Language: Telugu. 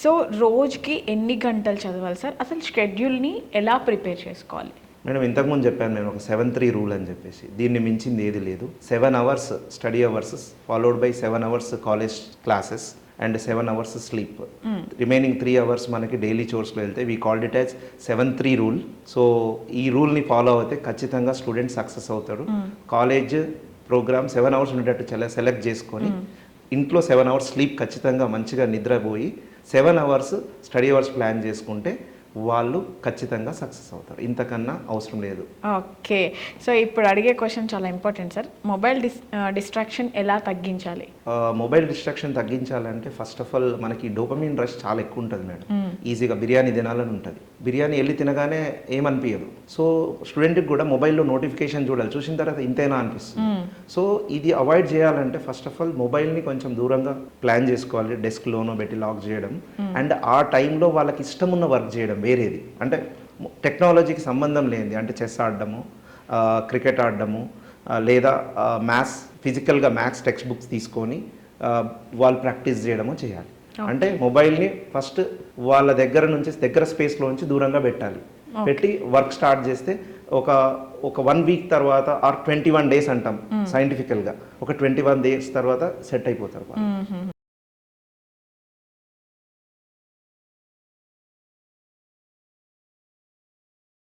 సో రోజుకి ఎన్ని గంటలు చదవాలి సార్? అసలు షెడ్యూల్ని ఎలా ప్రిపేర్ చేసుకోవాలి? మేడం ఇంతకుముందు చెప్పాను నేను ఒక 7-3 రూల్ అని చెప్పేసి. దీన్ని మించింది ఏది లేదు. 7 hours study hours followed by 7 hours college classes and 7 hours sleep. Remaining 3 hours మనకి డైలీ చోర్స్లో వెళ్తే we called it as 7-3 rule. So ఈ రూల్ని ఫాలో అవుతే ఖచ్చితంగా స్టూడెంట్ సక్సెస్ అవుతాడు. కాలేజ్ ప్రోగ్రామ్ 7 అవర్స్ ఉండేటట్టు సెలెక్ట్ చేసుకొని ఇంట్లో 7 అవర్స్ స్లీప్ ఖచ్చితంగా మంచిగా నిద్రపోయి 7 అవర్స్ స్టడీ అవర్స్ ప్లాన్ చేసుకుంటే వాళ్ళు ఖచ్చితంగా సక్సెస్ అవుతారు. ఇంతకన్నా అవసరం లేదు. ఓకే. సో ఇప్పుడు అడిగే క్వశ్చన్ చాలా ఇంపార్టెంట్ సార్. మొబైల్ డిస్ట్రాక్షన్ ఎలా తగ్గించాలి? మొబైల్ డిస్ట్రాక్షన్ తగ్గించాలంటే ఫస్ట్ ఆఫ్ ఆల్ మనకి డోపమిన్ రష్ చాలా ఎక్కువ ఉంటుంది మేడం. ఈజీగా బిర్యానీ తినాలని ఉంటుంది. బిర్యానీ వెళ్ళి తినగానే ఏమనిపించదు. సో స్టూడెంట్కి కూడా మొబైల్లో నోటిఫికేషన్ చూడాలి, చూసిన తర్వాత ఇంతేనా అనిపిస్తుంది. సో ఇది అవాయిడ్ చేయాలంటే ఫస్ట్ ఆఫ్ ఆల్ మొబైల్ని కొంచెం దూరంగా ప్లాన్ చేసుకోవాలి. డెస్క్లోనో పెట్టి లాక్ చేయడం అండ్ ఆ టైంలో వాళ్ళకి ఇష్టం ఉన్న వర్క్ చేయడం వేరేది, అంటే టెక్నాలజీకి సంబంధం లేనిది, అంటే చెస్ ఆడడము, క్రికెట్ ఆడడము, లేదా మ్యాథ్స్ ఫిజికల్గా మ్యాథ్స్ టెక్స్ట్ బుక్స్ తీసుకొని వాళ్ళు ప్రాక్టీస్ చేయడము చేయాలి. అంటే మొబైల్ని ఫస్ట్ వాళ్ళ దగ్గర స్పేస్లో నుంచి దూరంగా పెట్టాలి. పెట్టి వర్క్ స్టార్ట్ చేస్తే ఒక 1 వీక్ తర్వాత ఆర్ 21 డేస్ అంటాం సైంటిఫికల్గా, ఒక 21 డేస్ తర్వాత సెట్ అయిపోతారు వాళ్ళు.